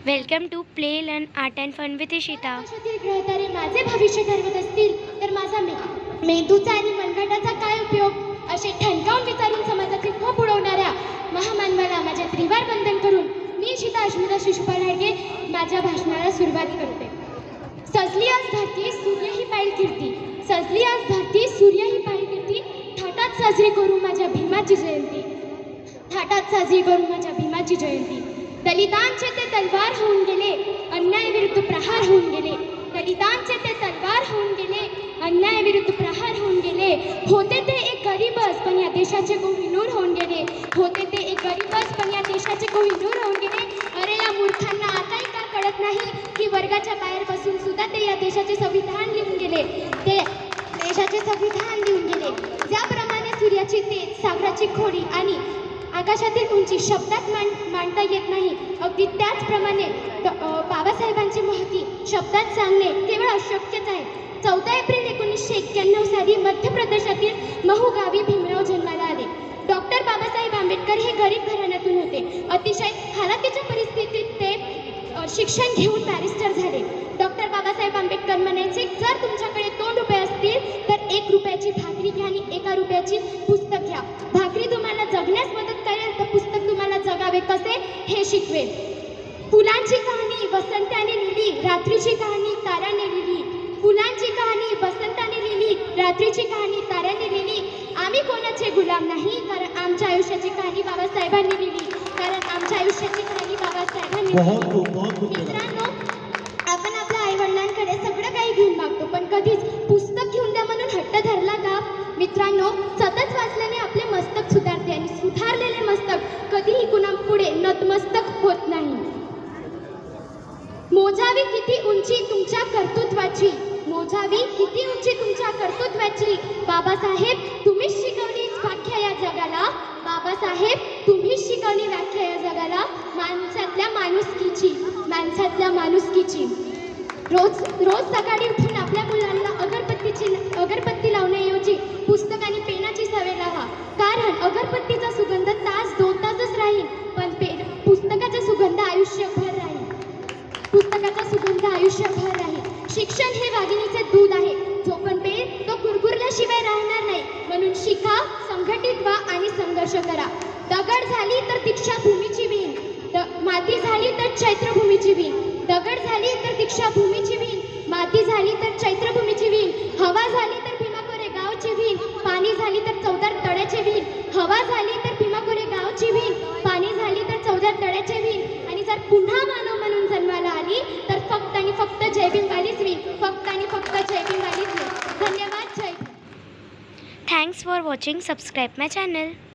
Welcome to play learn art and fun with Ishita. आकाशातील ग्रहतारे माझे भविष्य ठरवत असतील तर माझा मेंदूचा आणि मनगटाचा काय उपयोग? असे ठणकावून विचारून समाजाची खोप उडवणाऱ्या महामानवाला माझ्या त्रिवार वंदन करून मी इशिता अश्मिता शिशुपाल हाडगे माझ्या भाषणाला सुरुवात करते. सजली आज धरती सूर्य ही पाहिल कीर्ती, सजली आज धरती सूर्य ही पाहिल कीर्ती, थाटात साजरी करू माझ्या भीमाची जयंती, थाटात साजरी करू माझ्या भीमाची जयंती. दलितांचे ते तलवार होऊन गेले, अन्यायाविरुद्ध प्रहार होऊन गेले, दलितांचे ते तलवार होऊन गेले, अन्यायाविरुद्ध प्रहार होऊन गेले. होते ते एक गरीबच पण या देशाचे कोहिनूर होऊन गेले, होते ते एक गरीबच पण या देशाचे कोहिनूर होऊन गेले. अरे या मूर्खांना आताही का कळत नाही की वर्गाच्या बाहेर बसून सुद्धा ते या देशाचे संविधान लिहून गेले, ते देशाचे संविधान लिहून गेले. ज्याप्रमाणे सूर्याची तेज, सागराची खोडी आणि आकाशातील उंची शब्दात मांडता येत नाही, अगदी त्याचप्रमाणे बाबासाहेबांची महती शब्दात सांगणे केवळ अशक्यच आहे. 14 एप्रिल 1991 साली मध्य प्रदेशातील महू गावी भीमराव जन्माला आले. डॉक्टर बाबासाहेब आंबेडकर हे गरीब घराण्यातून होते. अतिशय हालाकीच्या परिस्थितीत ते शिक्षण घेऊन बॅरिस्टर झाले. डॉक्टर बाबासाहेब आंबेडकर म्हणायचे, जर तुमच्याकडे 2 रुपये असतील तर 1 रुपयाची भाकरी घ्या आणि 1 रुपयाची पुस्तक घ्या. भाकरी तुम्हाला जगण्यास मदत करेल तर पुस्तक तुम्हाला जगावे कसे हे शिकवेल. फुलांची कहाणी वसंताने लिहिली, रात्रीची कहाणी ताऱ्याने लिहिली, फुलांची कहाणी वसंताने लिहिली, रात्रीची कहाणी ताऱ्याने लिहिली. आम्ही कोणाचे गुलाम नाही, कारण आमच्या आयुष्याची कहाणी बाबासाहेबांनी लिहिली, कारण आमच्या आयुष्याची कहाणी बाबासाहेबांनी लिहिली. मित्रांनो, आपण आपल्या आईवडिलांकडे सगळं काही घेऊन मागतो, पण कधीच पुस्तक घेऊन द्या म्हणून हट्ट धरला का? मित्रांनो, सतत वाचल्याने आपले मस्तक सुधारते आणि सुधारलेले मस्तक कधीही कुणापुढे नतमस्तक होत नाही. मोजावी किती उंची तुमच्या कर्तृत्वाची, मोजावी किती उंची तुमच्या कर्तृत्वाची. बाबासाहेब तुम्हीच शिकवली व्याख्या या जगाला, बाबासाहेब तुम्हीच शिकवली व्याख्या या जगाला माणसातल्या माणुसकीची, माणसातल्या माणुसकीची. रोज सकाळी उठून आपल्या मुलांना अगरबत्ती लावण्याऐवजी पुस्तक आणि पेनाची सवय लावा, कारण अगरबत्तीचा सुगंध तास 2 तासच राहील, पण पुस्तकाचा सुगंध आयुष्यभर राहील, पुस्तकाचा सुगंध आयुष्यभर राहील. शिक्षण हे वाघिणीचे दूध आहे, जो पण पेल तो कुरकुरल्याशिवाय राहणार नाही. म्हणून शिका, संघटित व्हा आणि संघर्ष करा. दगड झाली तर दीक्षाभूमीची वीण, माती झाली तर चैत्रभूमीची वीण, दगड झाली तर दीक्षाभूमीची वीण, माती झाली तर चैत्रभूमीची वीण, हवा झाली तर भीमा कोरेगावची वीण, पाणी झाली तर चौदार तळ्याची वीण, हवा झाली तर भीमा कोरेगावची वीण, पाणी झाली तर चौदार तळ्याची वीण. आणि जर पुन्हा मानव म्हणून जन्माला आली तर फक्त आणि फक्त जय भीमवालीच वीण, फक्त आणि फक्त जय भीमवालीच वीण. धन्यवाद. जय Bhim. Thanks for watching. Subscribe my channel.